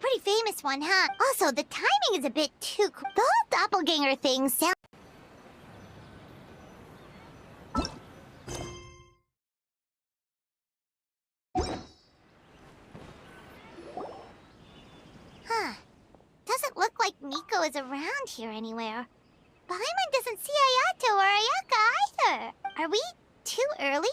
pretty famous one, huh? Also, the timing is a bit too cool. The whole doppelganger thing sounds... Huh. Doesn't look like Miko is around here anywhere. Paimon doesn't see Ayato or Ayaka either. Are we too early?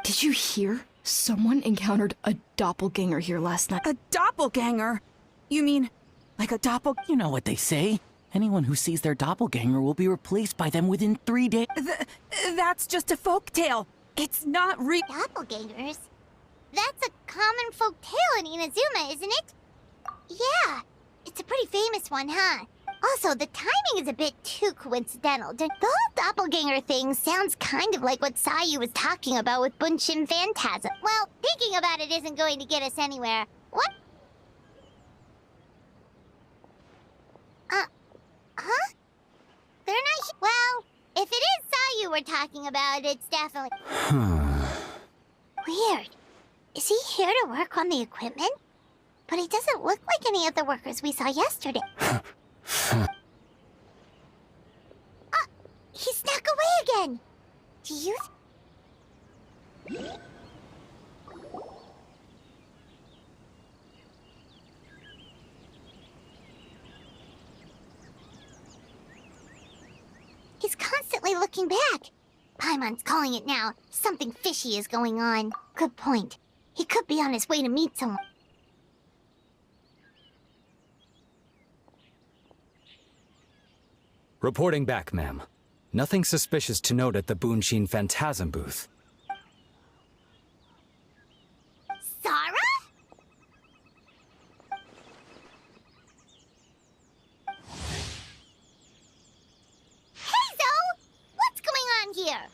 Did you hear? Someone encountered a doppelganger here last night. A doppelganger? You mean, like a You know what they say. Anyone who sees their doppelganger will be replaced by them within 3 days. That's just a folktale. It's not real. Doppelgangers? That's a common folk tale in Inazuma, isn't it? Yeah, it's a pretty famous one, huh? Also, the timing is a bit too coincidental. The whole doppelganger thing sounds kind of like what Sayu was talking about with Bunshin Phantasm. Well, thinking about it isn't going to get us anywhere. What? Huh? They're not well, if it is Sayu we're talking about, it's definitely... Weird. Is he here to work on the equipment? But he doesn't look like any of the workers we saw yesterday. He snuck away again! Do you... He's constantly looking back. Paimon's calling it now. Something fishy is going on. Good point. He could be on his way to meet someone. Reporting back, ma'am. Nothing suspicious to note at the Bunshin Phantasm booth. Sarah? Hey, Zoe! What's going on here?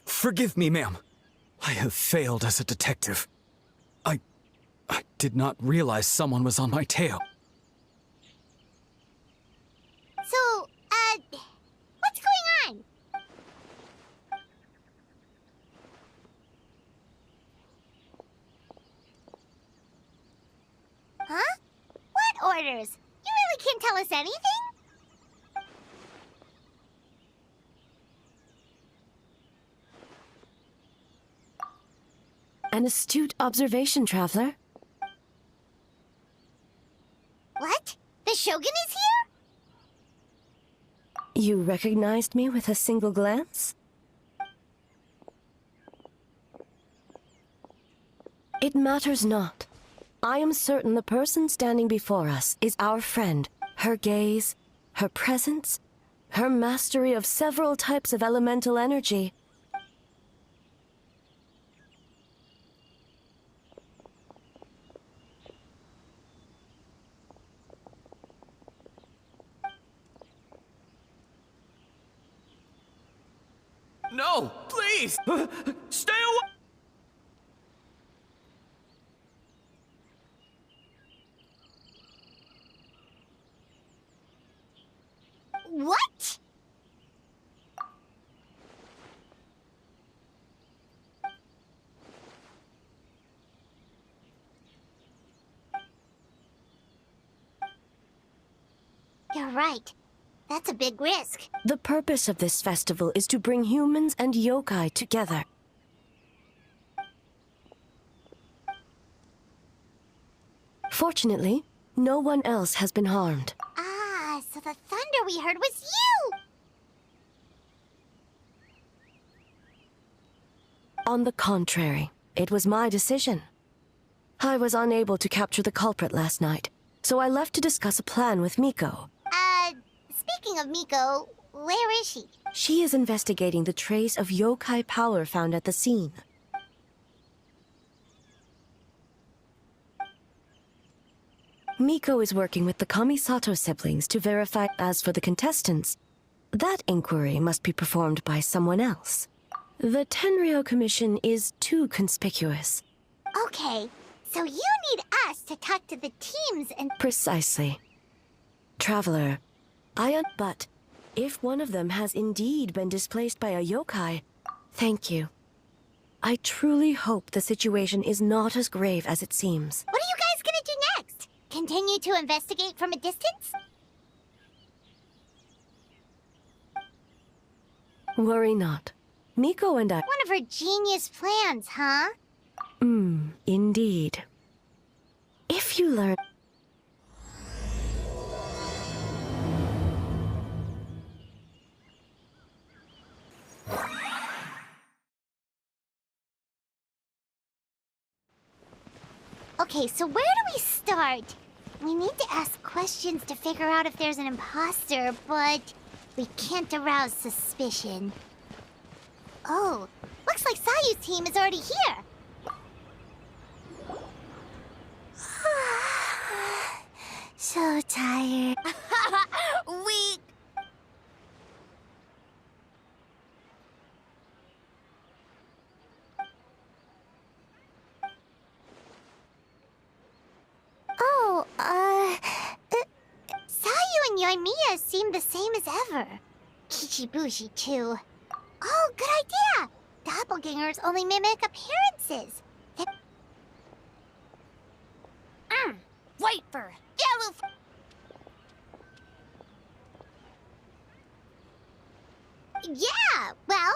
Forgive me, ma'am. I have failed as a detective. I did not realize someone was on my tail. So, what's going on? Huh? What orders? You really can't tell us anything? An astute observation, traveler. What? The Shogun is here? You recognized me with a single glance? It matters not. I am certain the person standing before us is our friend. Her gaze, her presence, her mastery of several types of elemental energy. No, please! Stay away! What? You're right. That's a big risk. The purpose of this festival is to bring humans and yokai together. Fortunately, no one else has been harmed. Ah, so the thunder we heard was you! On the contrary, it was my decision. I was unable to capture the culprit last night, so I left to discuss a plan with Miko. Speaking of Miko, where is she? She is investigating the trace of yokai power found at the scene. Miko is working with the Kamisato siblings to verify. As for the contestants, that inquiry must be performed by someone else. The Tenryou Commission is too conspicuous. Okay, so you need us to talk to the teams and... Precisely. Traveler, But if one of them has indeed been displaced by a yokai, thank you. I truly hope the situation is not as grave as it seems. What are you guys gonna do next? Continue to investigate from a distance? Worry not. Miko and I... One of her genius plans, huh? Indeed. If you learn... Okay, so where do we start? We need to ask questions to figure out if there's an imposter, but we can't arouse suspicion. Oh, looks like Sayu's team is already here. So tired. Weak. Oh, Sayu and Yoimiya seem the same as ever. Kichibushi, too. Oh, good idea! Doppelgangers only mimic appearances. Wait for yellow. Yeah, well.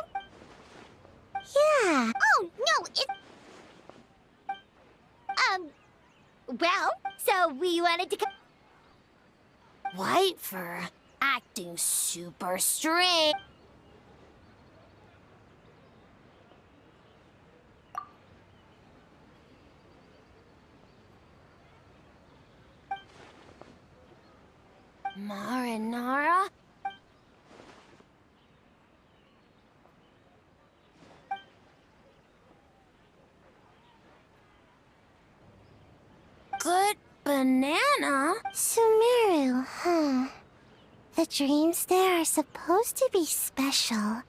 Yeah. Oh, no, it. Well, so we wanted to come. White fur acting super strange. Marinara? Good banana? Sumeru, huh? The dreams there are supposed to be special.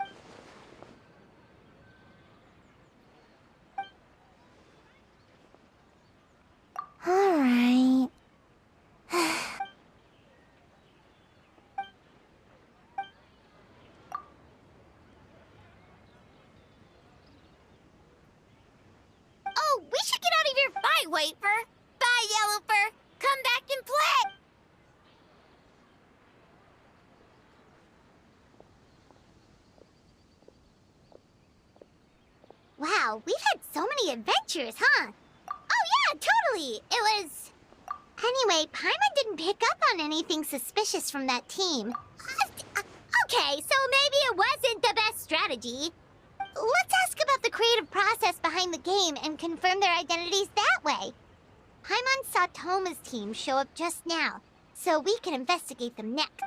All right. Oh, we should get out of here. Bye, Wafer. Bye, Yellowfur. Come back and play. Wow, we've had so many adventures, huh? Oh yeah, totally. It was... Anyway, Paimon didn't pick up on anything suspicious from that team. Okay, so maybe it wasn't the best strategy. Let's ask about the creative process behind the game and confirm their identities that way. Paimon saw Toma's team show up just now, so we can investigate them next.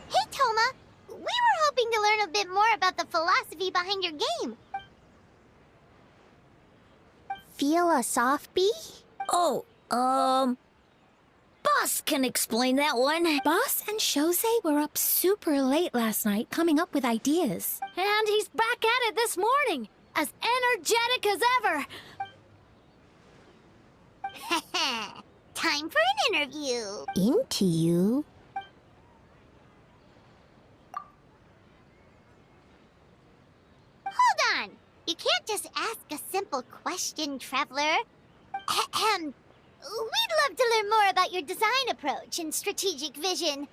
Hey, Toma! We were hoping to learn a bit more about the philosophy behind your game. Philosophy? Oh, Boss can explain that one. Boss and Shosei were up super late last night coming up with ideas. And he's back at it this morning, as energetic as ever. Time for an interview. Into you? Hold on! You can't just ask a simple question, Traveler. Ahem. We'd love to learn more about your design approach and strategic vision.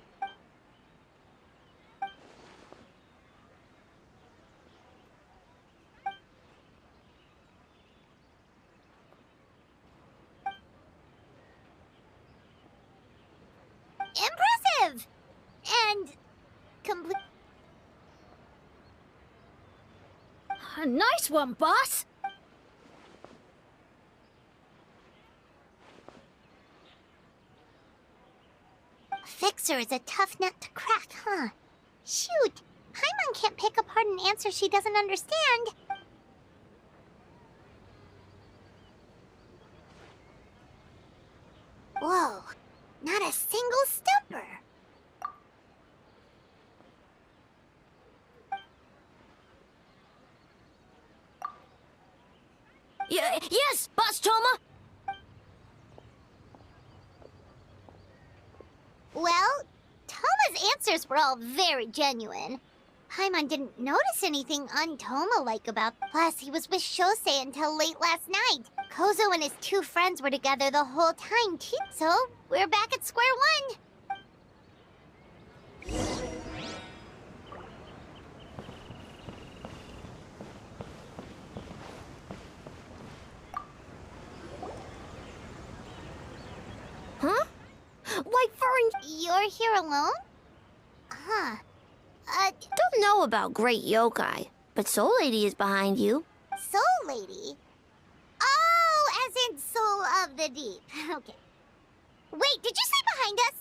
Impressive! And... complete... Nice one, boss. Fixer is a tough nut to crack, huh? Shoot! Paimon can't pick apart an answer she doesn't understand. Whoa, not a single stumper. Yes, Boss Toma! Well, Toma's answers were all very genuine. Paimon didn't notice anything un-Toma-like about. Plus, he was with Shosei until late last night. Kozo and his two friends were together the whole time, too. So, we're back at square one. Huh? Why, Fern, You're here alone? Huh. don't know about Great Yokai, but Soul Lady is behind you. Soul Lady? Oh, as in Soul of the Deep. Okay. Wait, did you say behind us?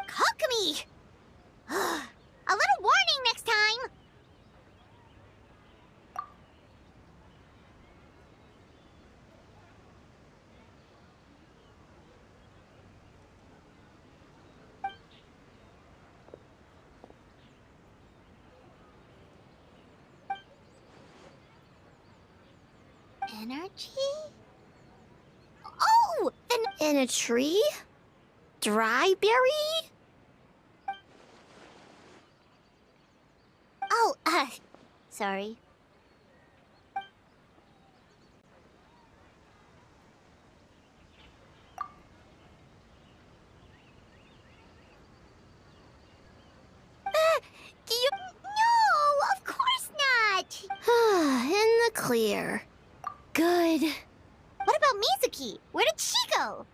Kokomi! A little warning next time! Energy? Oh! In a tree? Dry berry? Oh, sorry. No, of course not! In the clear. Good. What about Mizuki? Where did she go?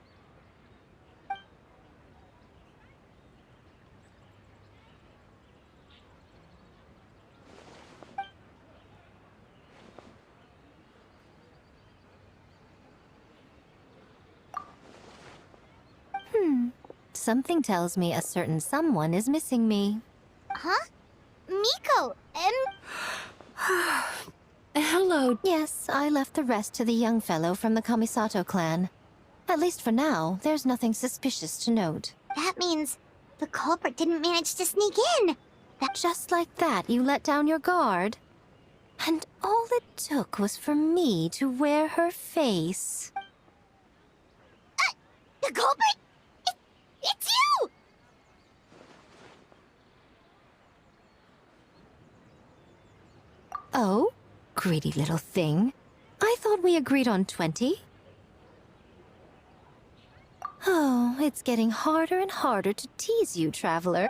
Something tells me a certain someone is missing me. Huh? Miko, and... Hello. Yes, I left the rest to the young fellow from the Kamisato clan. At least for now, there's nothing suspicious to note. That means the culprit didn't manage to sneak in. Just like that, you let down your guard. And all it took was for me to wear her face. The culprit? It's you! Oh? Greedy little thing. I thought we agreed on 20. Oh, it's getting harder and harder to tease you, traveler.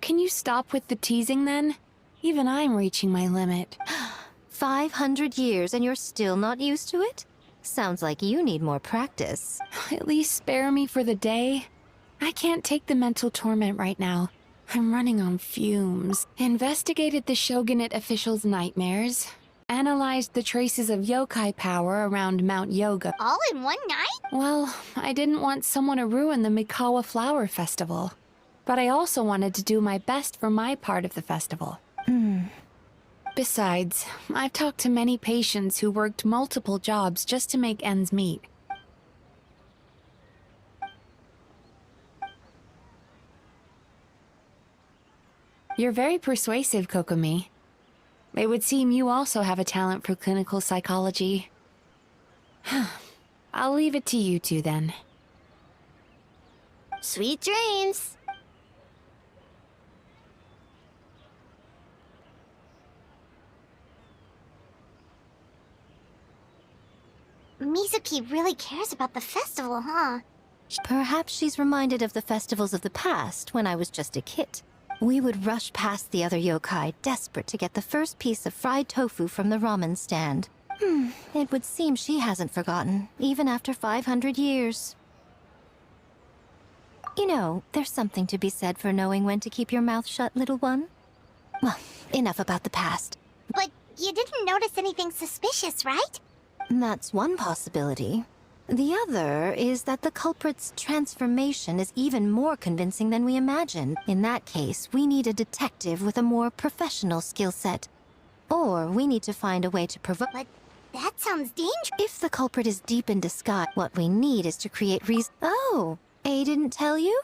Can you stop with the teasing then? Even I'm reaching my limit. 500 years and you're still not used to it? Sounds like you need more practice. At least spare me for the day. I can't take the mental torment right now. I'm running on fumes. Investigated the shogunate officials' nightmares. Analyzed the traces of yokai power around Mount Yoga. All in one night? Well, I didn't want someone to ruin the Mikava Flower Festival. But I also wanted to do my best for my part of the festival. Besides, I've talked to many patients who worked multiple jobs just to make ends meet. You're very persuasive, Kokomi. It would seem you also have a talent for clinical psychology. I'll leave it to you two then. Sweet dreams. Mizuki really cares about the festival, huh? Perhaps she's reminded of the festivals of the past when I was just a kid. We would rush past the other yokai, desperate to get the first piece of fried tofu from the ramen stand. It would seem she hasn't forgotten, even after 500 years. You know, there's something to be said for knowing when to keep your mouth shut, little one. Well, enough about the past. But you didn't notice anything suspicious, right? That's one possibility. The other is that the culprit's transformation is even more convincing than we imagined. In that case, we need a detective with a more professional skill set. Or we need to find a way to provoke... But that sounds dangerous. If the culprit is deep in disguise, what we need is to create reason... Oh, A didn't tell you?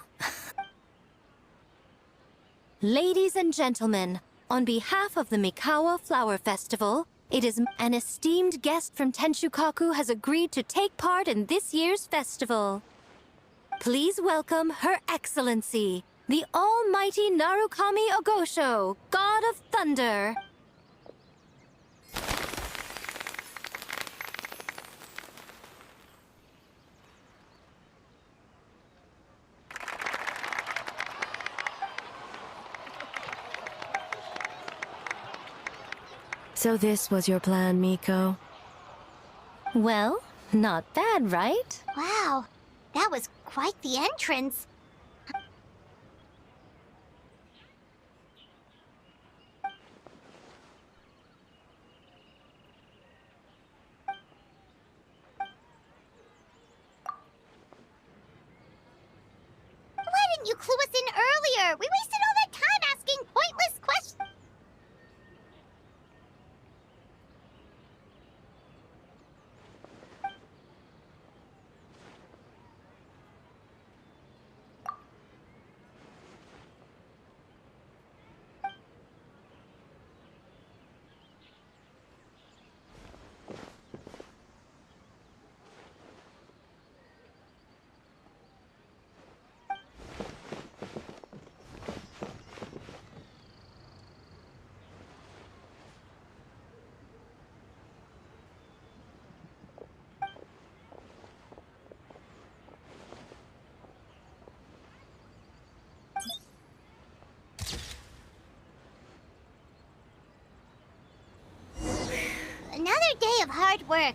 Ladies and gentlemen, On behalf of the Mikava Flower Festival, it is an esteemed guest from Tenshukaku has agreed to take part in this year's festival. Please welcome Her Excellency, the Almighty Narukami Ogosho, God of Thunder. So this was your plan, Miko? Well, not bad, right? Wow, that was quite the entrance. Why didn't you clue us in earlier? We wasted all that time asking pointless questions. Another day of hard work.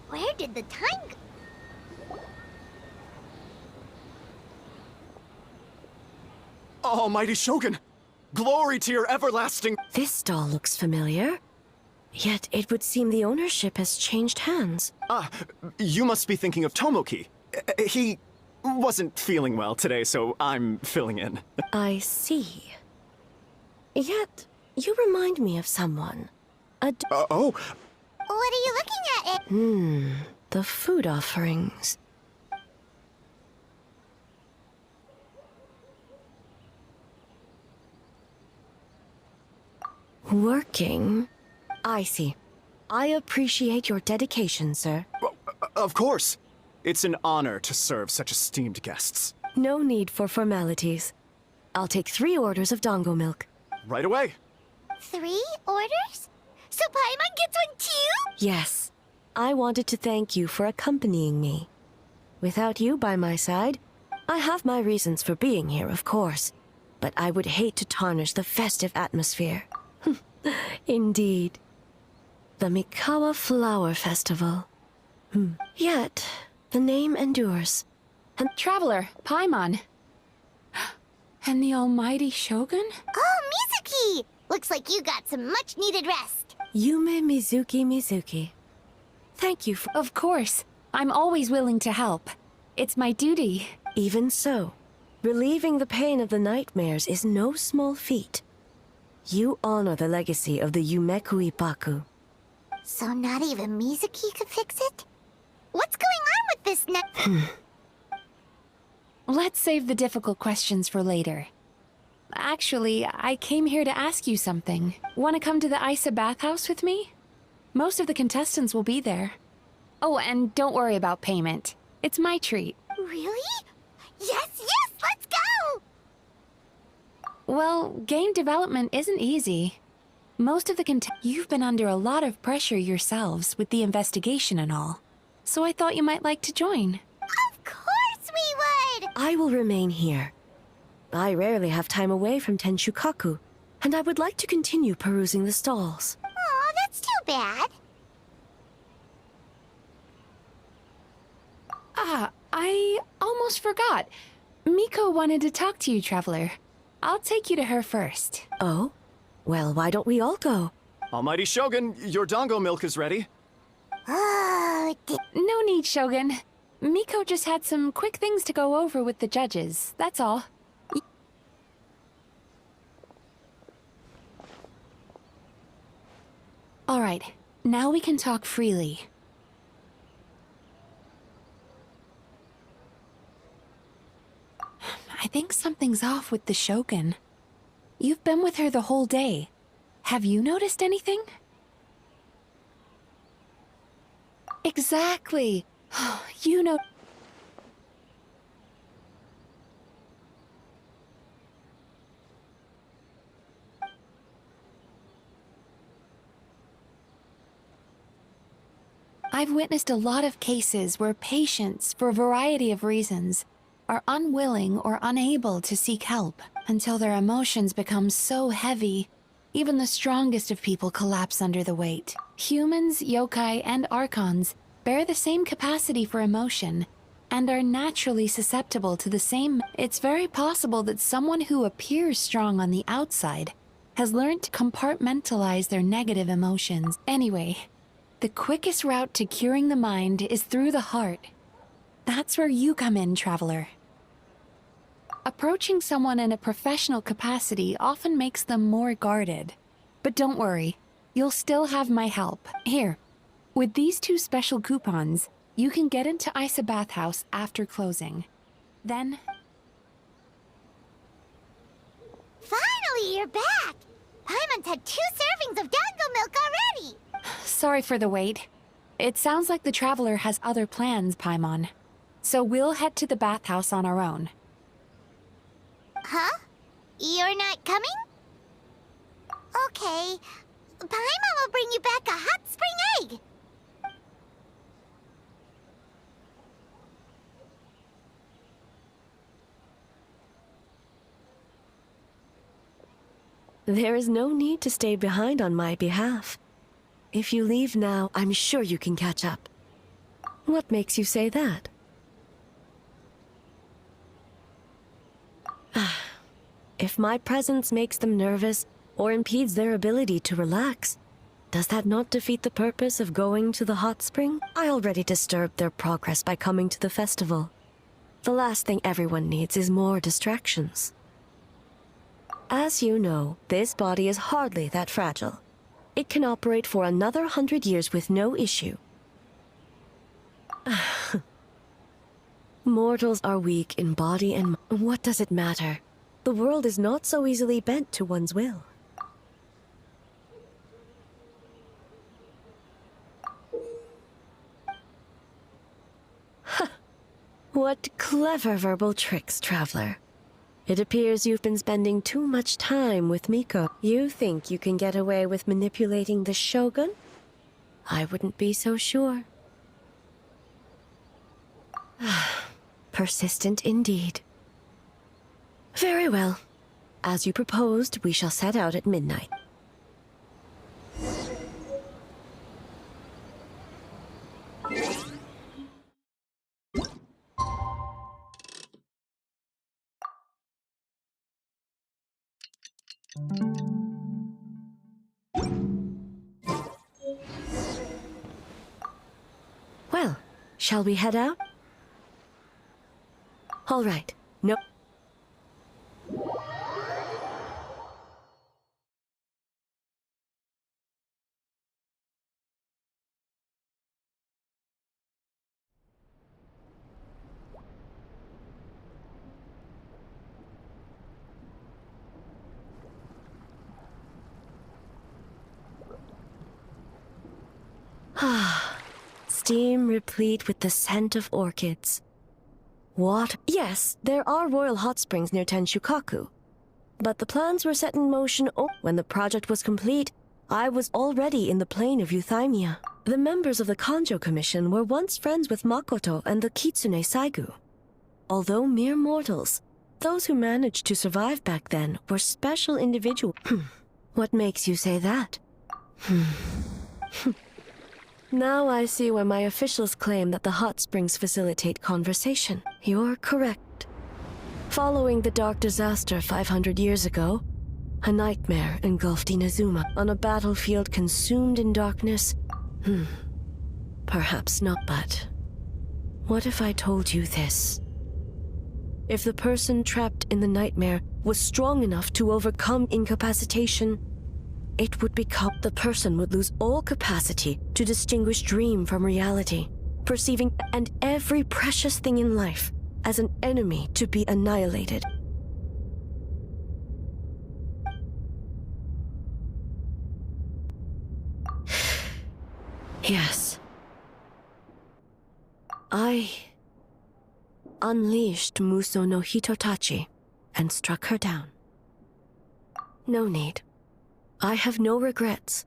Where did the time go? Almighty Shogun! Glory to your everlasting— This stall looks familiar. Yet it would seem the ownership has changed hands. Ah, you must be thinking of Tomoki. He wasn't feeling well today, so I'm filling in. I see. Yet, you remind me of someone. Oh, What are you looking at? The food offerings. Working? I see. I appreciate your dedication, sir. of course. It's an honor to serve such esteemed guests. No need for formalities. I'll take 3 orders of dongo milk. Right away. 3 orders? So Paimon gets one too? Yes. I wanted to thank you for accompanying me. Without you by my side, I have my reasons for being here, of course. But I would hate to tarnish the festive atmosphere. Indeed. The Mikava Flower Festival. Yet, the name endures. And Traveler, Paimon. And the almighty Shogun? Oh, Mizuki! Looks like you got some much-needed rest. Yume Mizuki. Thank you for— Of course. I'm always willing to help. It's my duty. Even so, relieving the pain of the nightmares is no small feat. You honor the legacy of the Yumeku Ippaku. So not even Mizuki could fix it? What's going on with this Let's save the difficult questions for later. Actually, I came here to ask you something. Want to come to the Isa bathhouse with me? Most of the contestants will be there. Oh, and don't worry about payment. It's my treat. Really? Yes, let's go! Well, game development isn't easy. Most of the You've been under a lot of pressure yourselves with the investigation and all. So I thought you might like to join. Of course we would! I will remain here. I rarely have time away from Tenshukaku, and I would like to continue perusing the stalls. Aw, that's too bad. Ah, I almost forgot. Miko wanted to talk to you, Traveler. I'll take you to her first. Oh? Well, why don't we all go? Almighty Shogun, your dongo milk is ready. Oh, No need, Shogun. Miko just had some quick things to go over with the judges, that's all. All right, now we can talk freely. I think something's off with the Shogun. You've been with her the whole day. Have you noticed anything? Exactly. You know. I've witnessed a lot of cases where patients, for a variety of reasons, are unwilling or unable to seek help until their emotions become so heavy, even the strongest of people collapse under the weight. Humans, yokai, and archons bear the same capacity for emotion and are naturally susceptible to the same. It's very possible that someone who appears strong on the outside has learned to compartmentalize their negative emotions. Anyway, the quickest route to curing the mind is through the heart. That's where you come in, traveler. Approaching someone in a professional capacity often makes them more guarded. But don't worry, you'll still have my help. Here, with these 2 special coupons, you can get into Isa Bathhouse after closing. Then... Finally, you're back! Paimon's had 2 servings of dango milk already! Sorry for the wait. It sounds like the traveler has other plans, Paimon. So we'll head to the bathhouse on our own. Huh? You're not coming? Okay. Paimon will bring you back a hot spring egg! There is no need to stay behind on my behalf. If you leave now, I'm sure you can catch up. What makes you say that? If my presence makes them nervous or impedes their ability to relax, does that not defeat the purpose of going to the hot spring? I already disturbed their progress by coming to the festival. The last thing everyone needs is more distractions. As you know, this body is hardly that fragile. It can operate for another 100 years with no issue. Mortals are weak in body and mind. What does it matter? The world is not so easily bent to one's will. What clever verbal tricks, traveler. It appears you've been spending too much time with Miko. You think you can get away with manipulating the Shogun? I wouldn't be so sure. Persistent indeed. Very well. As you proposed, we shall set out at midnight. Well, shall we head out? All right. No. Steam replete with the scent of orchids. What? Yes, there are royal hot springs near Tenshukaku. But the plans were set in motion when the project was complete. I was already in the plain of Euthymia. The members of the Kanjo Commission were once friends with Makoto and the Kitsune Saigu. Although mere mortals, those who managed to survive back then were special individuals. What makes you say that? Now I see why my officials claim that the hot springs facilitate conversation. You're correct. Following the dark disaster 500 years ago, a nightmare engulfed Inazuma on a battlefield consumed in darkness. Perhaps not, but what if I told you this? If the person trapped in the nightmare was strong enough to overcome incapacitation, it would become the person would lose all capacity to distinguish dream from reality, perceiving and every precious thing in life as an enemy to be annihilated. Yes. I unleashed Muso no Hitotachi and struck her down. No need. I have no regrets.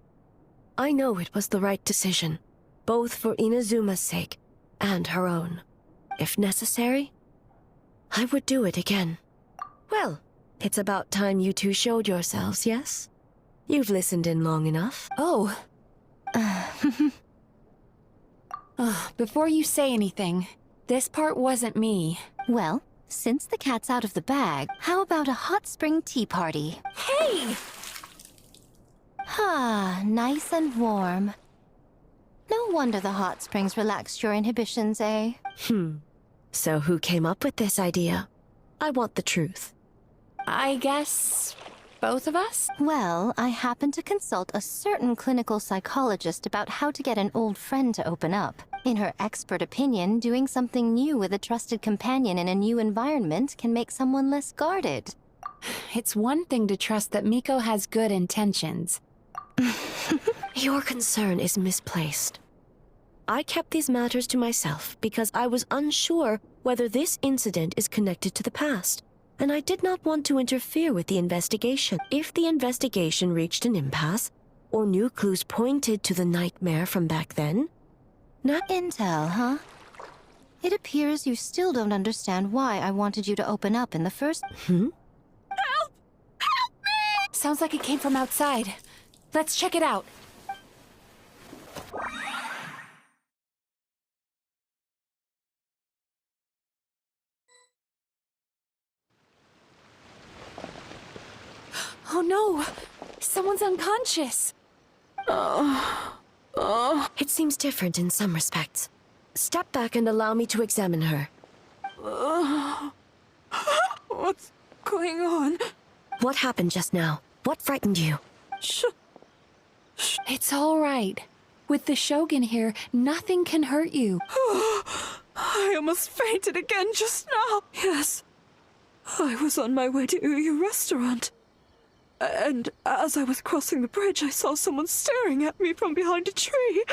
I know it was the right decision, both for Inazuma's sake and her own. If necessary, I would do it again. Well, it's about time you two showed yourselves, yes? You've listened in long enough. Oh. Before you say anything, this part wasn't me. Well, since the cat's out of the bag, how about a hot spring tea party? Hey! Ah, nice and warm. No wonder the hot springs relaxed your inhibitions, eh? So who came up with this idea? I want the truth. I guess both of us? Well, I happened to consult a certain clinical psychologist about how to get an old friend to open up. In her expert opinion, doing something new with a trusted companion in a new environment can make someone less guarded. It's one thing to trust that Miko has good intentions. Your concern is misplaced. I kept these matters to myself because I was unsure whether this incident is connected to the past, and I did not want to interfere with the investigation. If the investigation reached an impasse, or new clues pointed to the nightmare from back then, Intel, huh? It appears you still don't understand why I wanted you to open up in the first... Sounds like it came from outside. Let's check it out. Oh no! Someone's unconscious! it seems different in some respects. Step back and allow me to examine her. What's going on? What happened just now? What frightened you? It's all right. With the Shogun here, nothing can hurt you. I almost fainted again just now. Yes. I was on my way to Uyu restaurant. And as I was crossing the bridge, I saw someone staring at me from behind a tree.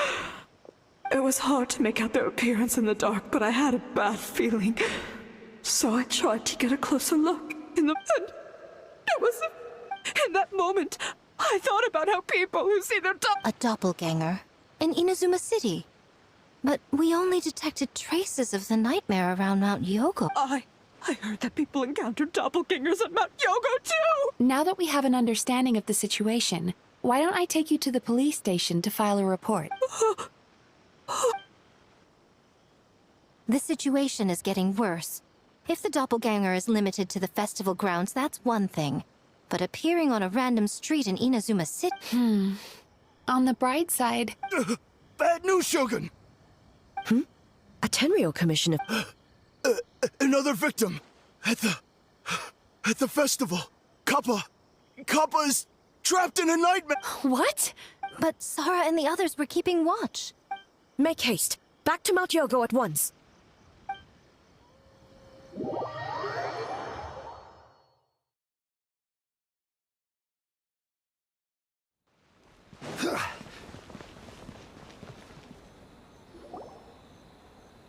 It was hard to make out their appearance in the dark, but I had a bad feeling. So I tried to get a closer look and it was in that moment I thought about how people who see their A doppelganger in Inazuma City. But we only detected traces of the nightmare around Mount Yogo. I heard that people encountered doppelgangers at Mount Yogo too! Now that we have an understanding of the situation, why don't I take you to the police station to file a report? The situation is getting worse. If the doppelganger is limited to the festival grounds, that's one thing. But appearing on a random street in Inazuma City... On the bright side... Bad news, Shogun! A Tenryo commission of... Another victim! At the festival! Kappa is trapped in a nightmare! What? But Sara and the others were keeping watch. Make haste. Back to Mount Yogo at once.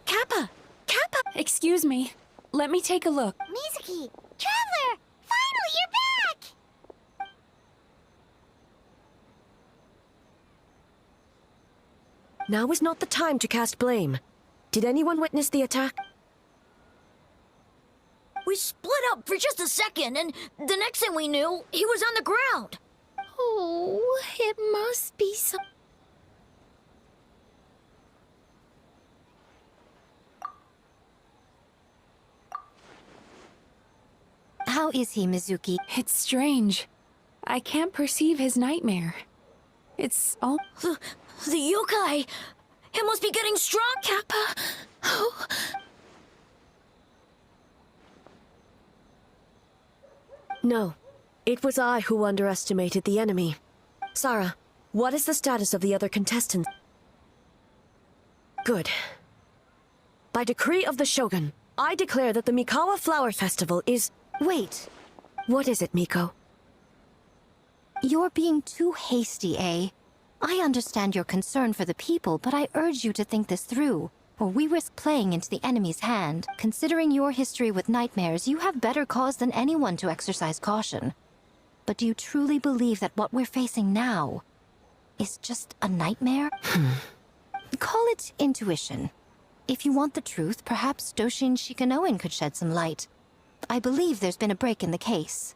Kappa! Excuse me. Let me take a look. Mizuki! Traveler! Finally, you're back! Now is not the time to cast blame. Did anyone witness the attack? We split up for just a second, and the next thing we knew, he was on the ground. Oh, it must be some... How is he, Mizuki? It's strange. I can't perceive his nightmare. It's all... The yokai! It must be getting strong, Kappa! Oh. No. It was I who underestimated the enemy. Sara, what is the status of the other contestants? Good. By decree of the Shogun, I declare that the Mikava Flower Festival is... Wait. What is it, Miko? You're being too hasty, eh? I understand your concern for the people, but I urge you to think this through, or we risk playing into the enemy's hand. Considering your history with nightmares, you have better cause than anyone to exercise caution. But do you truly believe that what we're facing now is just a nightmare? Call it intuition. If you want the truth, perhaps Doshin Shikanoin could shed some light. I believe there's been a break in the case.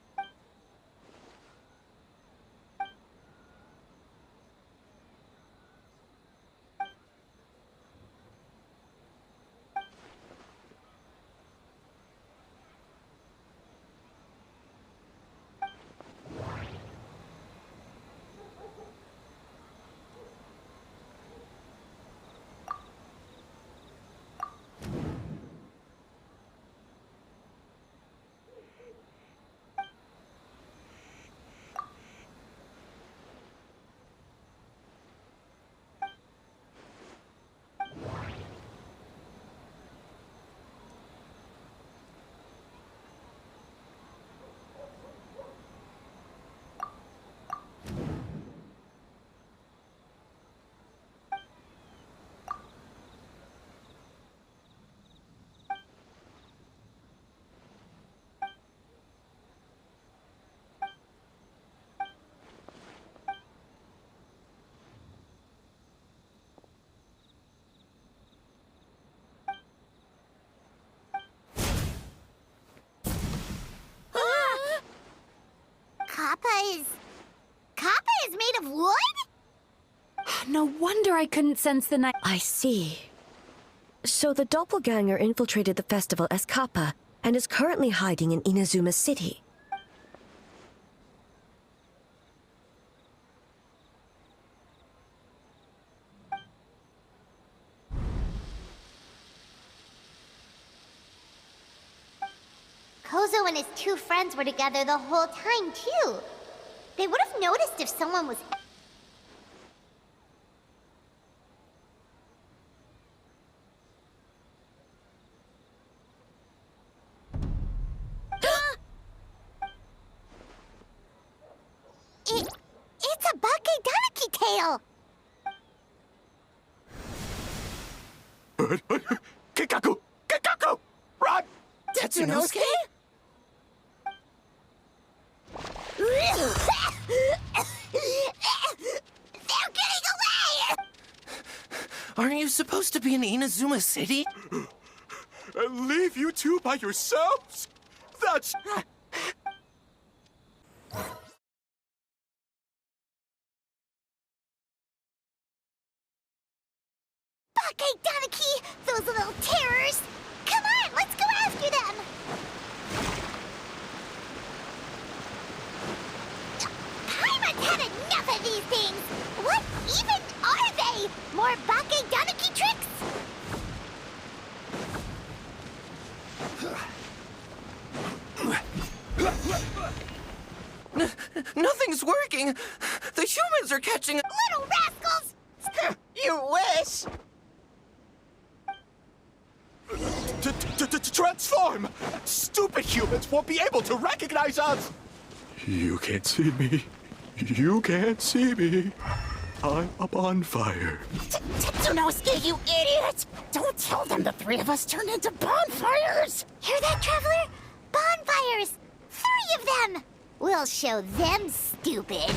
Kappa is made of wood? No wonder I couldn't sense the night. I see. So the doppelganger infiltrated the festival as Kappa and is currently hiding in Inazuma City. Kozo and his two friends were together the whole time, too. They would have noticed if someone was... It's a Bakedaniki tail! Kikaku! Kikaku! Run! Tetsunosuke? They're getting away! Aren't you supposed to be in Inazuma City? Leave you two by yourselves? That's... Bakedaniki! Those little terrors! Come on, let's go after them! Paimon's had enough of these things! What even are they? More Bakedaniki tricks? Nothing's working! The humans are catching... Little rascals! You wish! Transform! Stupid humans won't be able to recognize us! You can't see me. You can't see me. I'm a bonfire. Tetsunosuke, you idiot! Don't tell them the three of us turned into bonfires! Hear that, Traveler? Bonfires! 3 of them! We'll show them stupid.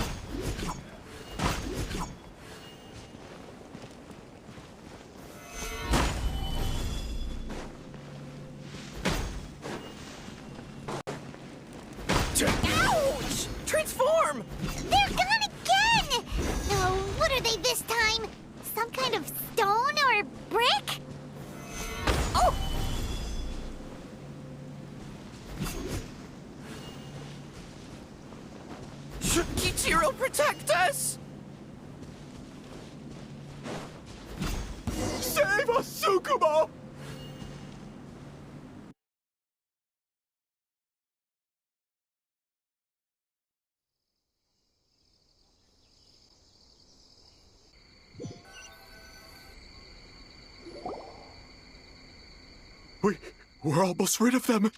Ouch! Transform! They're gone again! No, what are they this time? Some kind of stone or brick? Oh! Should Kichiro protect us? Save us, Tsukumo! We're almost rid of them.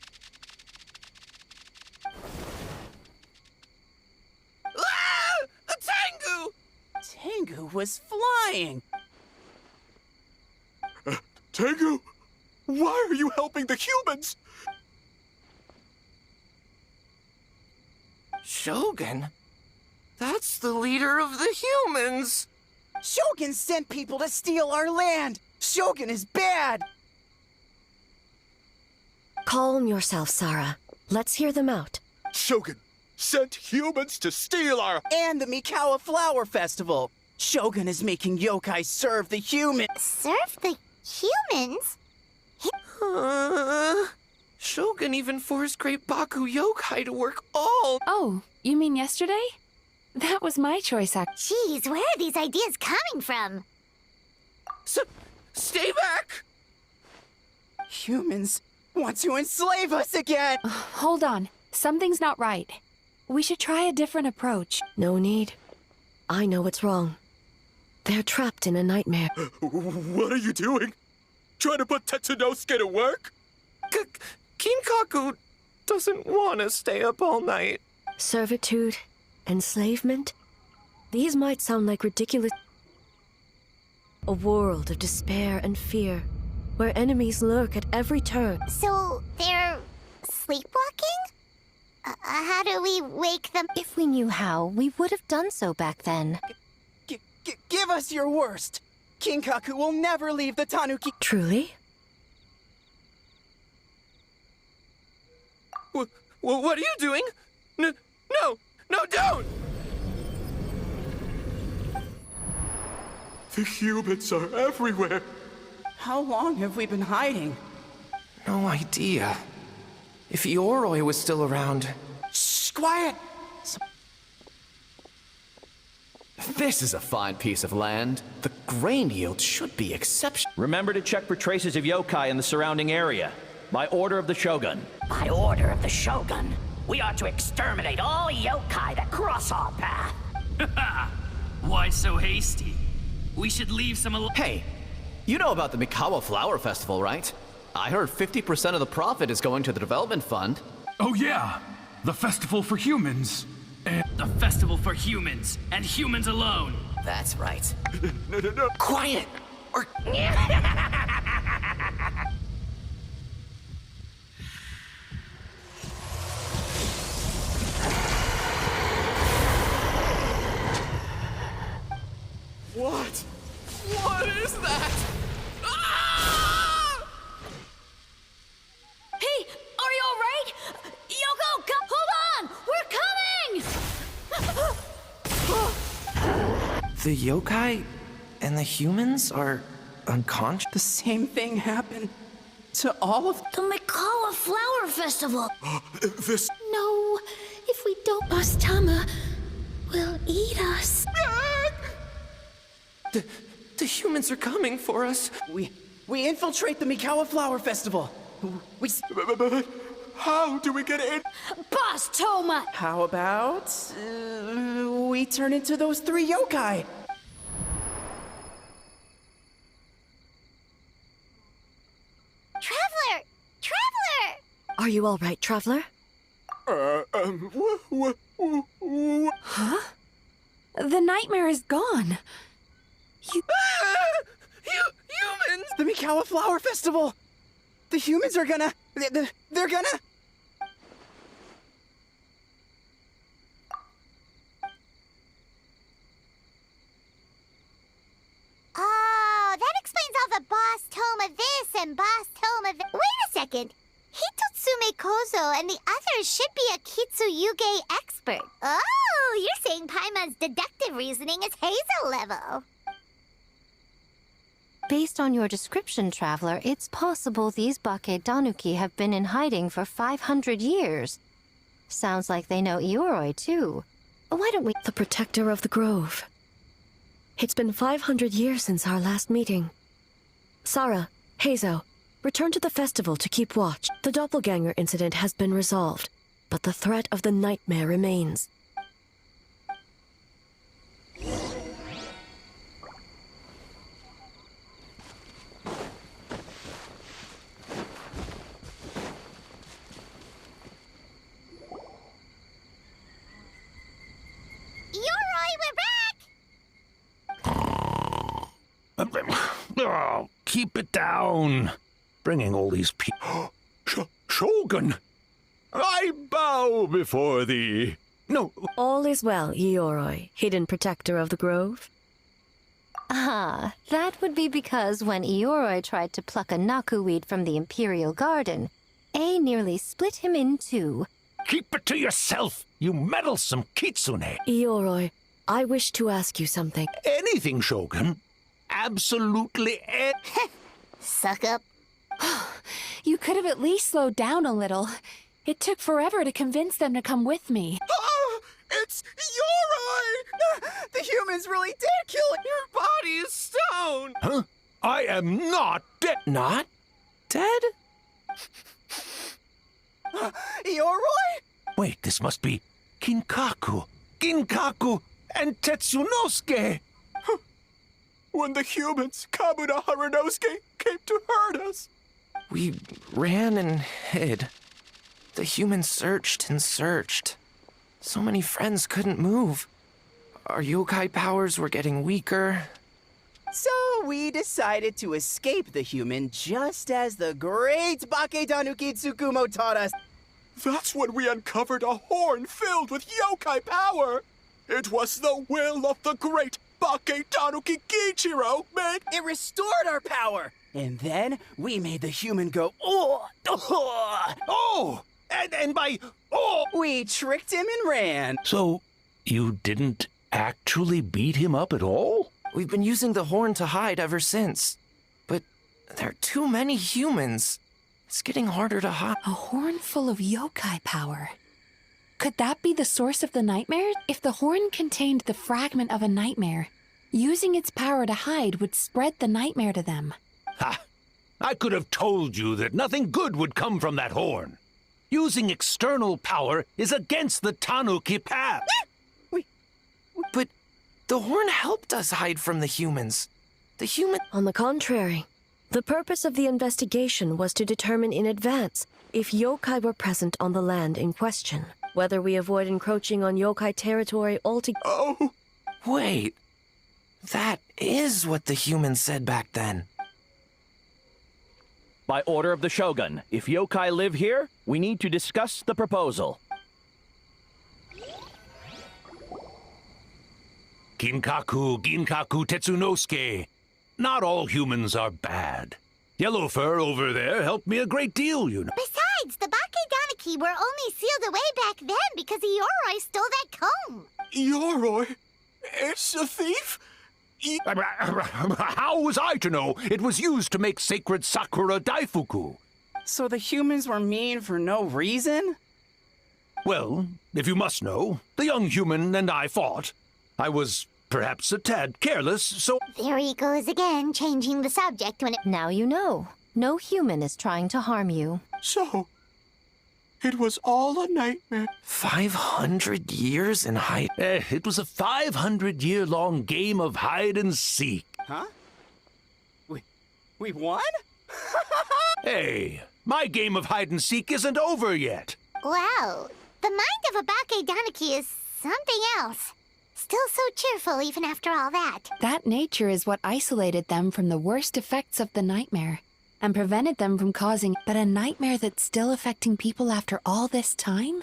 Ah! A Tengu! Tengu? was flying. Tengu, why are you helping the humans? Shogun? That's the leader of the humans! Shogun sent people to steal our land. Shogun is bad. Calm yourself, Sarah. Let's hear them out. Shogun sent humans to steal our... And the Mikava Flower Festival. Shogun is making yokai serve the humans. Serve the humans? Shogun even forced Great Baku Yokai to work all... Oh, you mean yesterday? That was my choice, Jeez, where are these ideas coming from? Stay back! Humans want to enslave us again. Hold on. Something's not right. We should try a different approach. No need. I know what's wrong. They're trapped in a nightmare. What are you doing? Trying to put Tetsunosuke to work? Kinkaku doesn't want to stay up all night. Servitude, enslavement. These might sound like ridiculous... A world of despair and fear, where enemies lurk at every turn. So, they're sleepwalking? How do we wake them? If we knew how, we would have done so back then. Give us your worst. Kinkaku will never leave the Tanuki. Truly? What are you doing? No, don't! The humans are everywhere. How long have we been hiding? No idea. If Ioroi was still around... Shh, quiet! This is a fine piece of land. The grain yield should be exceptional. Remember to check for traces of yokai in the surrounding area. By order of the Shogun. By order of the Shogun, we are to exterminate all yokai that cross our path. Why so hasty? We should leave some alone. Hey, you know about the Mikava Flower Festival, right? I heard 50% of the profit is going to the development fund. Oh yeah, the festival for humans. The festival for humans, and humans alone. That's right. No. Quiet! Or... What? What is that? Ah! Hey, are you alright? Yoko, hold on! We're coming! The yokai and the humans are unconscious? The same thing happened to all of... The Mikava Flower Festival! This... No, if we don't, Bastama will eat us. The humans are coming for us. We infiltrate the Mikava Flower Festival. But how do we get in? Boss Toma! How about... we turn into those 3 yokai? Traveler! Are you all right, Traveler? Huh? The nightmare is gone. Humans! The Mikava Flower Festival! The humans are gonna... They're gonna... Oh, that explains all the Boss Toma this and Boss Toma that. Wait a second. Hitotsume Kozo and the others should be a Kitsuyuge expert. Oh, you're saying Paimon's deductive reasoning is Hazel level. Based on your description, Traveler, it's possible these Bake Danuki have been in hiding for 500 years. Sounds like they know Ioroi, too. Why don't we... The protector of the grove. It's been 500 years since our last meeting. Sarah, Heizo, return to the festival to keep watch. The doppelganger incident has been resolved, but the threat of the nightmare remains. Yoroi, we're back! Oh, keep it down. Bringing all these people. Shogun! I bow before thee. No. All is well, Ioroi, hidden protector of the grove. Ah, that would be because when Ioroi tried to pluck a naku weed from the Imperial Garden, A nearly split him in two. Keep it to yourself, you meddlesome kitsune. Ioroi, I wish to ask you something. Anything, Shogun. Absolutely Suck up. You could have at least slowed down a little. It took forever to convince them to come with me. Oh, it's Ioroi! The humans really did kill it. Your body is stone. Huh? I am not dead. Not dead? Ioroi? Wait, this must be Kinkaku, and Tetsunosuke. When the humans, Kabuna Harunosuke, came to hurt us. We ran and hid. The humans searched and searched. So many friends couldn't move. Our yokai powers were getting weaker. So we decided to escape the human just as the great Bakedanuki Tsukumo taught us. That's when we uncovered a horn filled with yokai power. It was the will of the great Bakedanuki Kichiro made. It restored our power. And then we made the human go, oh, oh, oh, and by, oh. We tricked him and ran. So, you didn't actually beat him up at all? We've been using the horn to hide ever since. But there are too many humans. It's getting harder to hide. A horn full of yokai power. Could that be the source of the nightmare? If the horn contained the fragment of a nightmare, using its power to hide would spread the nightmare to them. Ha! I could have told you that nothing good would come from that horn. Using external power is against the Tanuki path. But the horn helped us hide from the humans. On the contrary, the purpose of the investigation was to determine in advance if yokai were present on the land in question, whether we avoid encroaching on yokai territory altogether. Oh! Wait. That is what the humans said back then. By order of the Shogun, if yokai live here, we need to discuss the proposal. Ginkaku Tetsunosuke. Not all humans are bad. Yellow Fur over there helped me a great deal, you know. Besides, the Bakedaniki were only sealed away back then because Ioroi stole that comb. Ioroi? It's a thief? How was I to know it was used to make sacred Sakura Daifuku? So the humans were mean for no reason? Well, if you must know, the young human and I fought. I was perhaps a tad careless, so... There he goes again, changing the subject when it... Now you know. No human is trying to harm you. So, it was all a nightmare. 500 years in hide... It was a 500-year-long game of hide and seek. Huh? We won? Hey, my game of hide and seek isn't over yet. Wow, the mind of a Bakedaniki is something else. Still so cheerful even after all that. That nature is what isolated them from the worst effects of the nightmare and prevented them from causing but a nightmare that's still affecting people after all this time?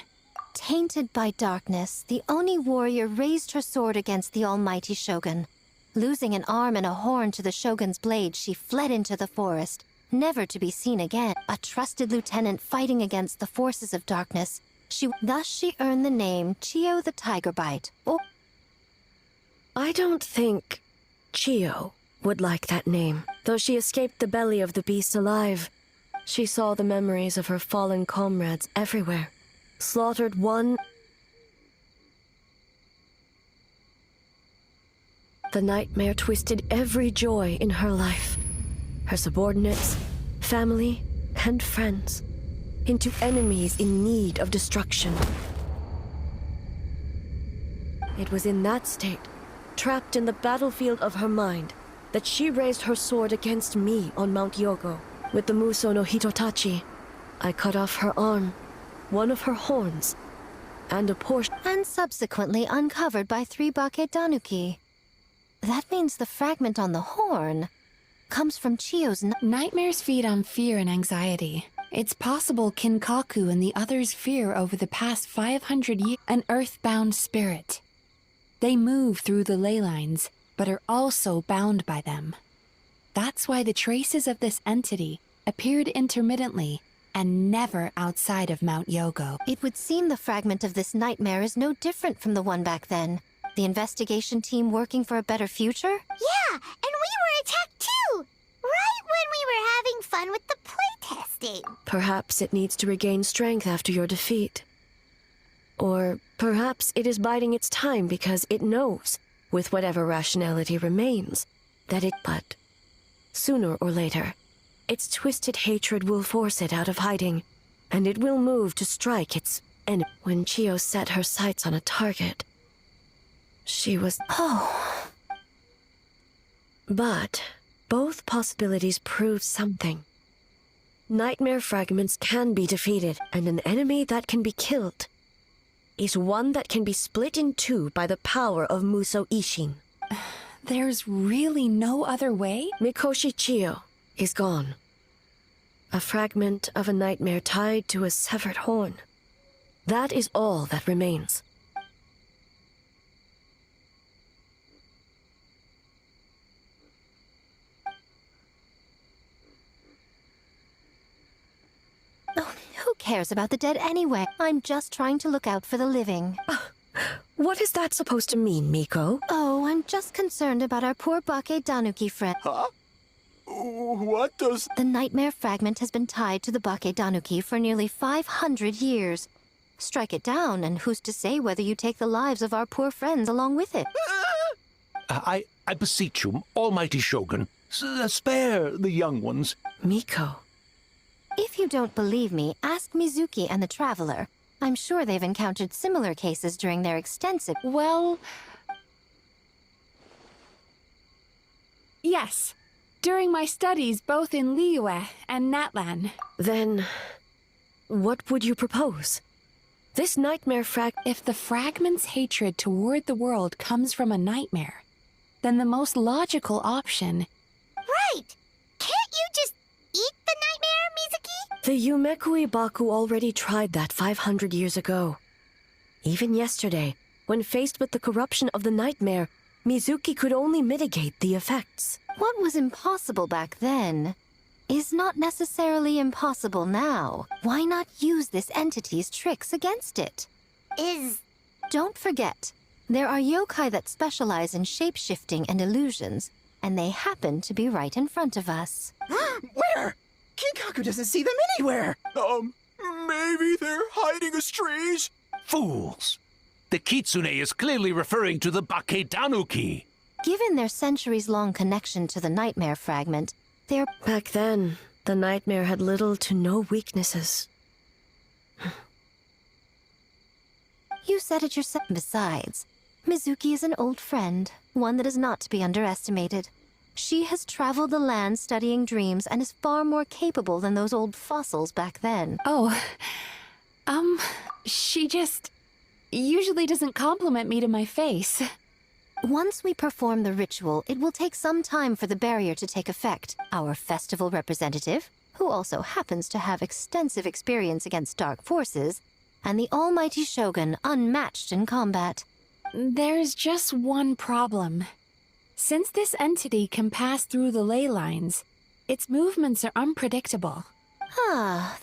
Tainted by darkness, the Oni warrior raised her sword against the almighty Shogun. Losing an arm and a horn to the Shogun's blade, she fled into the forest, never to be seen again. A trusted lieutenant fighting against the forces of darkness, thus she earned the name Chiyo the Tiger Bite. I don't think Chiyo would like that name. Though she escaped the belly of the beast alive, she saw the memories of her fallen comrades everywhere. Slaughtered one... The nightmare twisted every joy in her life. Her subordinates, family, and friends into enemies in need of destruction. It was in that state, trapped in the battlefield of her mind, that she raised her sword against me on Mount Yogo. With the Muso no Hitotachi, I cut off her arm, one of her horns, and a portion... And subsequently uncovered by 3 Bakedanuki. That means the fragment on the horn comes from Chio's Nightmares feed on fear and anxiety. It's possible Kinkaku and the others fear over the past 500 years an earthbound spirit. They move through the ley lines, but are also bound by them. That's why the traces of this entity appeared intermittently and never outside of Mount Yogo. It would seem the fragment of this nightmare is no different from the one back then. The investigation team working for a better future? Yeah, and we were attacked too! Right when we were having fun with the playtesting. Perhaps it needs to regain strength after your defeat. Or perhaps it is biding its time because it knows, with whatever rationality remains, that it but sooner or later, its twisted hatred will force it out of hiding, and it will move to strike its enemy. When Chio set her sights on a target, she was... Oh. But both possibilities prove something. Nightmare fragments can be defeated, and an enemy that can be killed is one that can be split in two by the power of Muso Ishin. There's really no other way? Mikoshi Chio is gone. A fragment of a nightmare tied to a severed horn. That is all that remains. Oh, who cares about the dead anyway? I'm just trying to look out for the living. What is that supposed to mean, Miko? Oh, I'm just concerned about our poor Bake Danuki friend. Huh? What does... The nightmare fragment has been tied to the Bake Danuki for nearly 500 years. Strike it down, and who's to say whether you take the lives of our poor friends along with it? I beseech you, almighty Shogun, spare the young ones. Miko. If you don't believe me, ask Mizuki and the Traveler. I'm sure they've encountered similar cases during their extensive... Well... Yes. During my studies both in Liyue and Natlan. Then, what would you propose? This nightmare If the fragment's hatred toward the world comes from a nightmare, then the most logical option... Right! Can't you just eat the nightmare, Mizuki? The Yumekui Baku already tried that 500 years ago. Even yesterday, when faced with the corruption of the nightmare, Mizuki could only mitigate the effects. What was impossible back then is not necessarily impossible now. Why not use this entity's tricks against it? Don't forget, there are yokai that specialize in shape-shifting and illusions, and they happen to be right in front of us. Where? Kinkaku doesn't see them anywhere! Maybe they're hiding as trees? Fools! The Kitsune is clearly referring to the Bake Danuki. Given their centuries-long connection to the nightmare fragment, they're... Back then, the nightmare had little to no weaknesses. You said it yourself. Besides, Mizuki is an old friend, one that is not to be underestimated. She has traveled the land studying dreams and is far more capable than those old fossils back then. Oh, she just usually doesn't compliment me to my face. Once we perform the ritual, it will take some time for the barrier to take effect. Our festival representative, who also happens to have extensive experience against dark forces, and the almighty Shogun, unmatched in combat. There's just one problem. Since this entity can pass through the ley lines, its movements are unpredictable.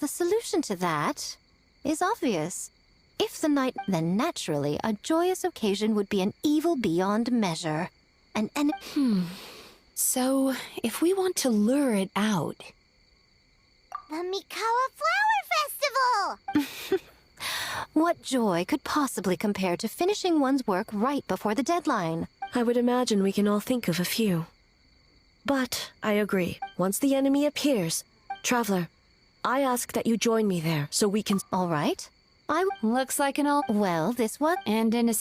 The solution to that is obvious. If the night, then naturally, a joyous occasion would be an evil beyond measure. So, if we want to lure it out... The Mikava Flower Festival! What joy could possibly compare to finishing one's work right before the deadline? I would imagine we can all think of a few. But I agree. Once the enemy appears, Traveler, I ask that you join me there so we can... All right. Looks like an all... Well, this one... And in a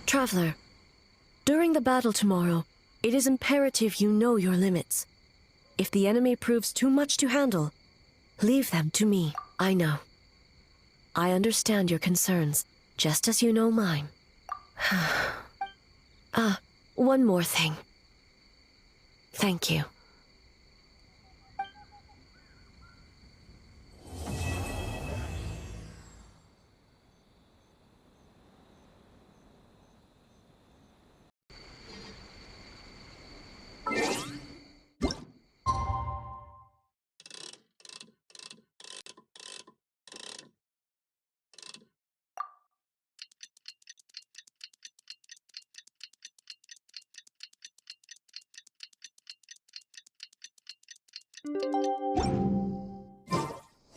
Traveler, During the battle tomorrow, it is imperative you know your limits. If the enemy proves too much to handle, leave them to me. I know. I understand your concerns, just as you know mine. One more thing. Thank you.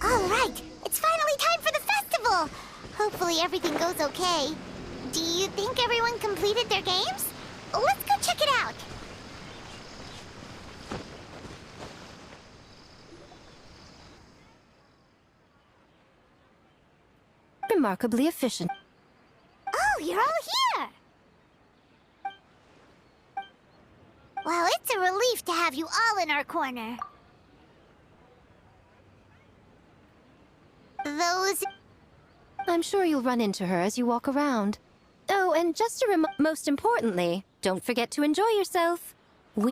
All right, it's finally time for the festival. Hopefully everything goes okay. Do you think everyone completed their games? Let's go check it out. Remarkably efficient. Oh, you're all here. Well, it's a relief to have you all in our corner. Those... I'm sure you'll run into her as you walk around. Oh, and just most importantly, don't forget to enjoy yourself.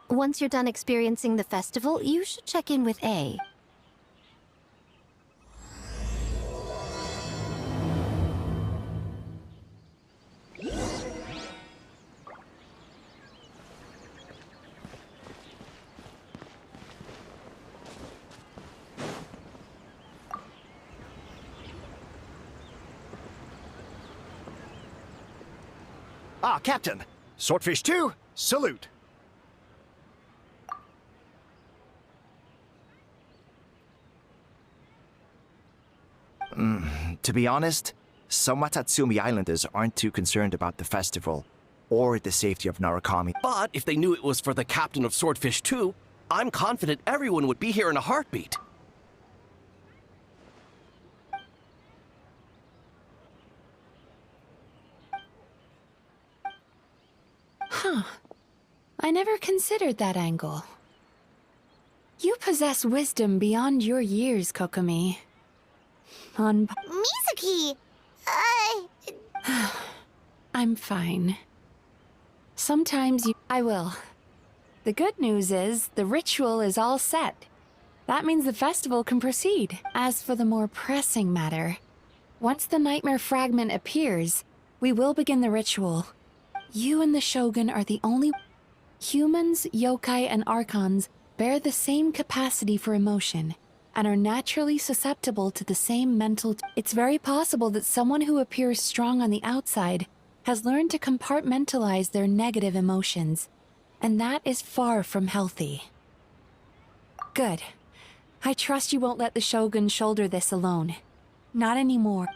Once you're done experiencing the festival, you should check in with A. Ah, Captain. Swordfish 2, salute. To be honest, some Watatsumi Islanders aren't too concerned about the festival or the safety of Narukami. But if they knew it was for the captain of Swordfish 2, I'm confident everyone would be here in a heartbeat. Huh. I never considered that angle. You possess wisdom beyond your years, Kokomi. Mizuki! I'm fine. Sometimes I will. The good news is, the ritual is all set. That means the festival can proceed. As for the more pressing matter, once the nightmare fragment appears, we will begin the ritual. You and the Shogun are the only... Humans, yokai, and archons bear the same capacity for emotion, and are naturally susceptible to the same mental... It's very possible that someone who appears strong on the outside has learned to compartmentalize their negative emotions, and that is far from healthy. Good. I trust you won't let the Shogun shoulder this alone. Not anymore.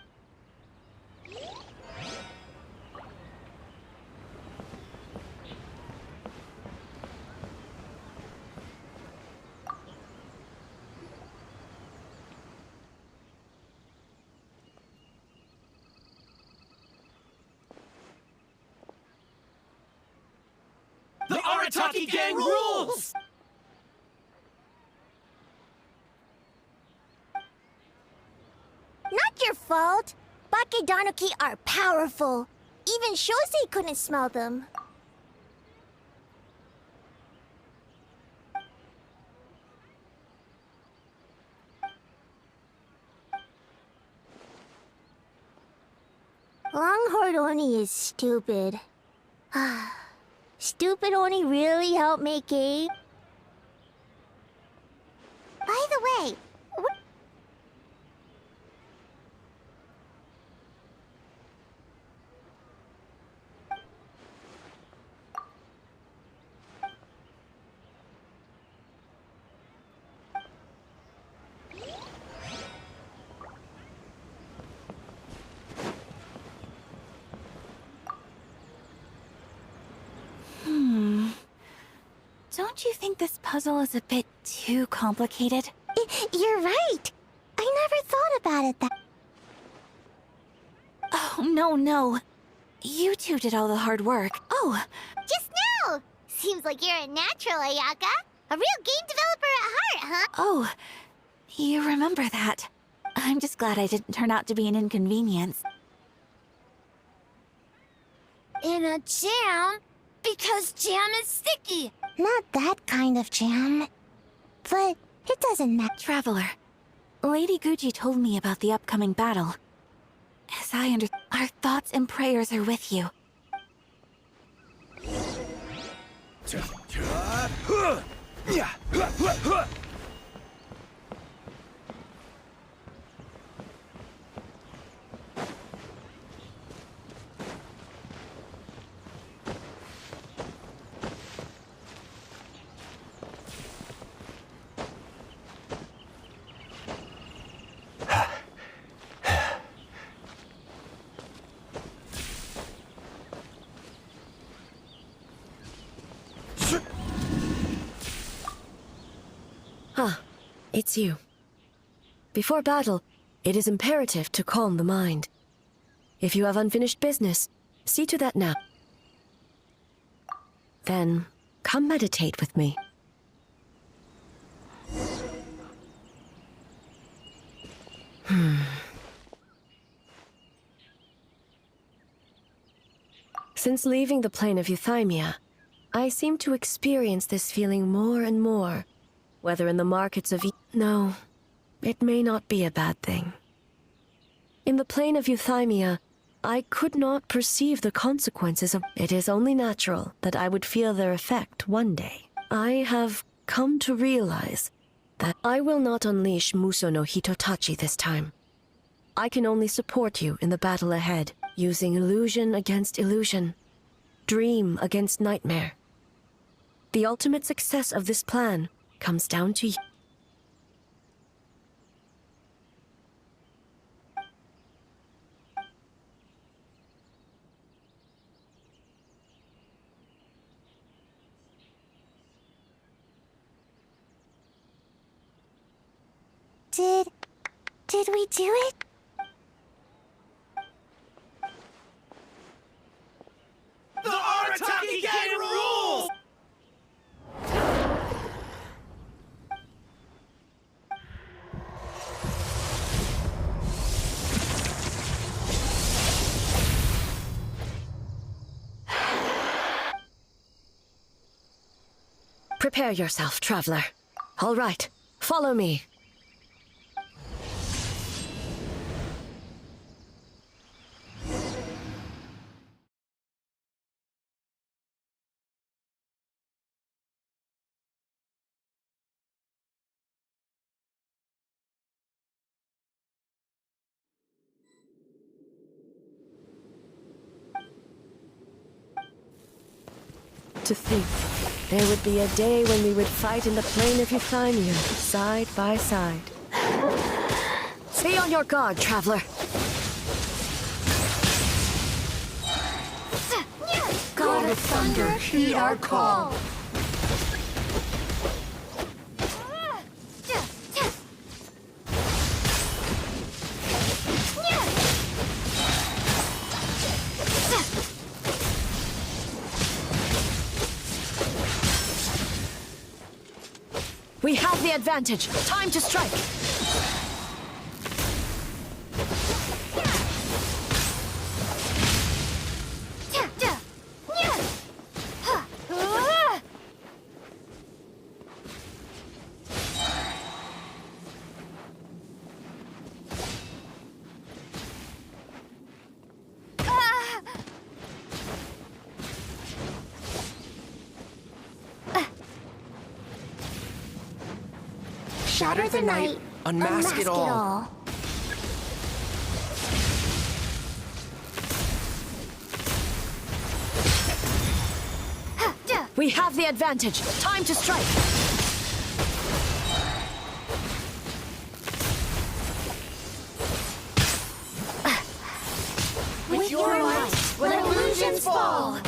The Arataki gang rules! Not your fault. Bakedanuki are powerful. Even Shosei couldn't smell them. Longhorn Oni is stupid. Stupid Oni really helped make Abe? By the way, Don't you think this puzzle is a bit too complicated? You're right. I never thought about it that... Oh, no. You two did all the hard work. Oh, Just now! Seems like you're a natural, Ayaka. A real game developer at heart, huh? oh, you remember that. I'm just glad I didn't turn out to be an inconvenience. In a jam? Because jam is sticky. Not that kind of jam. But it doesn't matter. Traveler, Lady Guji told me about the upcoming battle. As I understand, our thoughts and prayers are with you. Ah, it's you. Before battle, it is imperative to calm the mind. If you have unfinished business, see to that now. Then, come meditate with me. Since leaving the plane of Euthymia, I seem to experience this feeling more and more. Whether in the markets of No, it may not be a bad thing. In the plane of Euthymia, I could not perceive the consequences of... It is only natural that I would feel their effect one day. I have come to realize that I will not unleash Muso no Hitotachi this time. I can only support you in the battle ahead, using illusion against illusion, dream against nightmare. The ultimate success of this plan comes down to you. Did we do it? The Arataki gang rules! Prepare yourself, traveler. All right, follow me. To think, there would be a day when we would fight in the plain of Euthymia, side by side. Stay on your guard, traveler. God of Thunder, heed our call. We have the advantage. Time to strike. Shatter the night, unmask it all. We have the advantage. Time to strike. With your might, let illusions fall.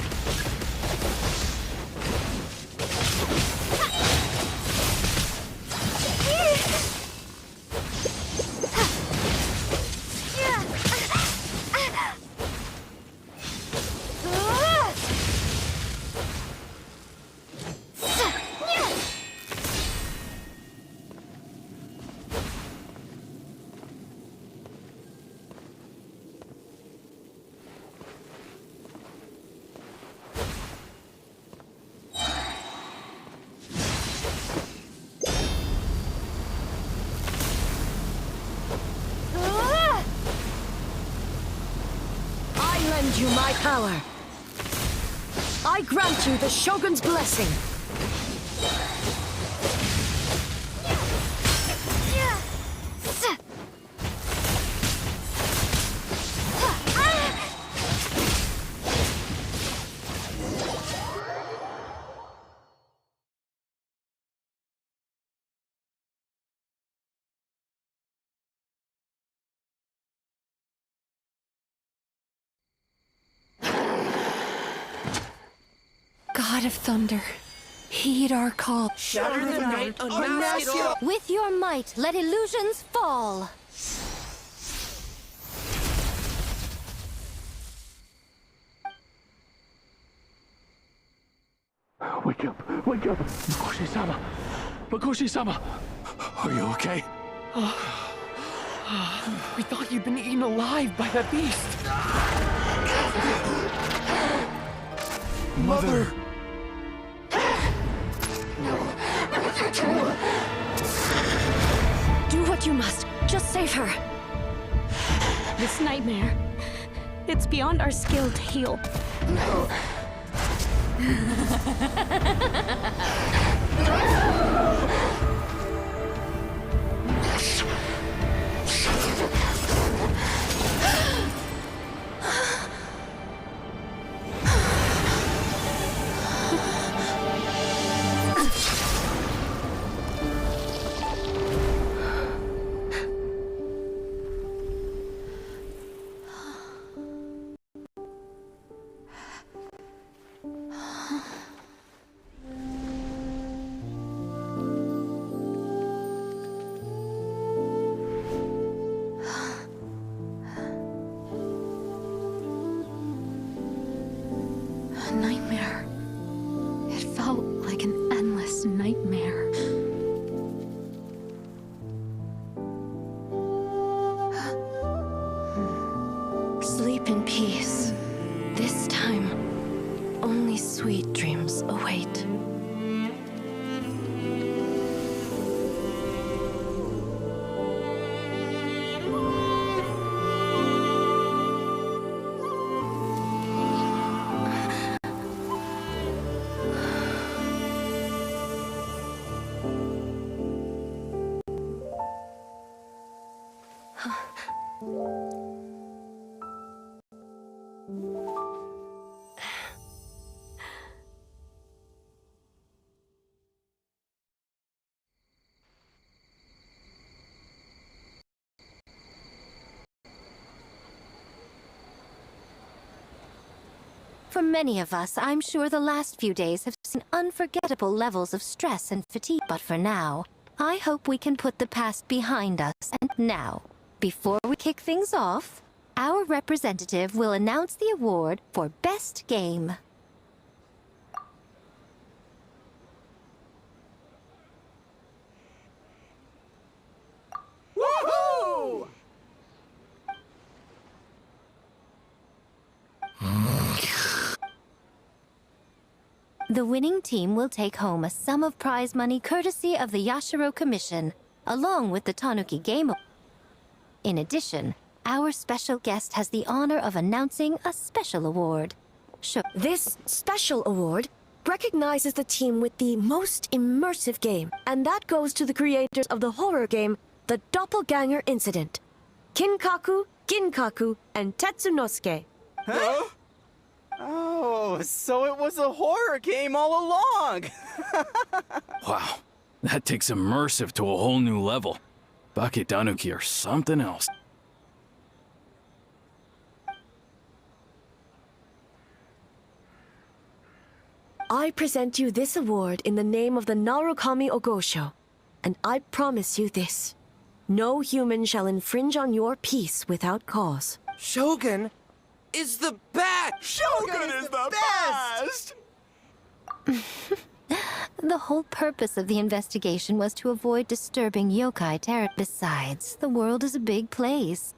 I lend you my power. I grant you the Shogun's blessing. God of Thunder, heed our call. Shatter the night, unmask it all. With your might, let illusions fall. Wake up! Wake up! Makoshi-sama! Makoshi-sama! Are you okay? We thought you'd been eaten alive by that beast. Mother! Do what you must. Just save her. This nightmare, it's beyond our skill to heal. A nightmare. It felt like an endless nightmare. Sleep in peace. This time, only sweet dreams await. For many of us, I'm sure the last few days have seen unforgettable levels of stress and fatigue. But for now, I hope we can put the past behind us. And now, before we kick things off, our representative will announce the award for Best Game. Woohoo! The winning team will take home a sum of prize money courtesy of the Yashiro Commission, along with the Tanuki Game. In addition, our special guest has the honor of announcing a special award. This special award recognizes the team with the most immersive game, and that goes to the creators of the horror game, The Doppelganger Incident. Kinkaku, Ginkaku, and Tetsunosuke. Huh? Oh, so it was a horror game all along! Wow, that takes immersive to a whole new level. Baketanuki are something else. I present you this award in the name of the Narukami Ogosho, and I promise you this. No human shall infringe on your peace without cause. Shogun is the best! Shogun is the best! The whole purpose of the investigation was to avoid disturbing yokai territory. Besides, the world is a big place.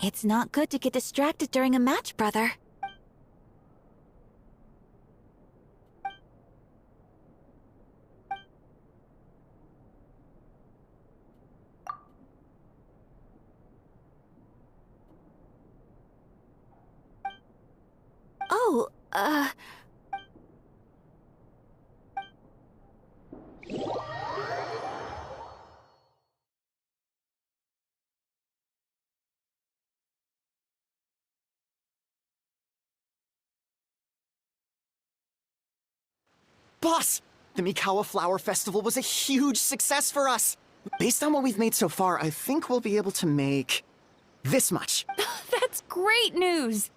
It's not good to get distracted during a match, brother. Oh, Boss! The Mikava Flower Festival was a huge success for us! Based on what we've made so far, I think we'll be able to make this much. That's great news!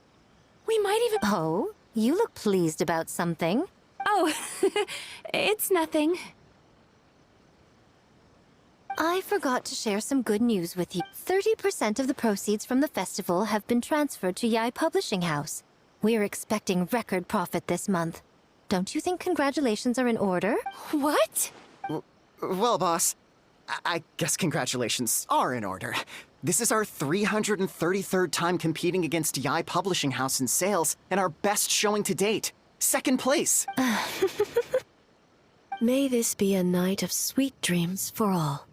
We might even... Oh, you look pleased about something. Oh, it's nothing. I forgot to share some good news with you. 30% of the proceeds from the festival have been transferred to Yai Publishing House. We're expecting record profit this month. Don't you think congratulations are in order? What? Well, boss, I guess congratulations are in order. This is our 333rd time competing against Yai Publishing House in sales, and our best showing to date. Second place. May this be a night of sweet dreams for all.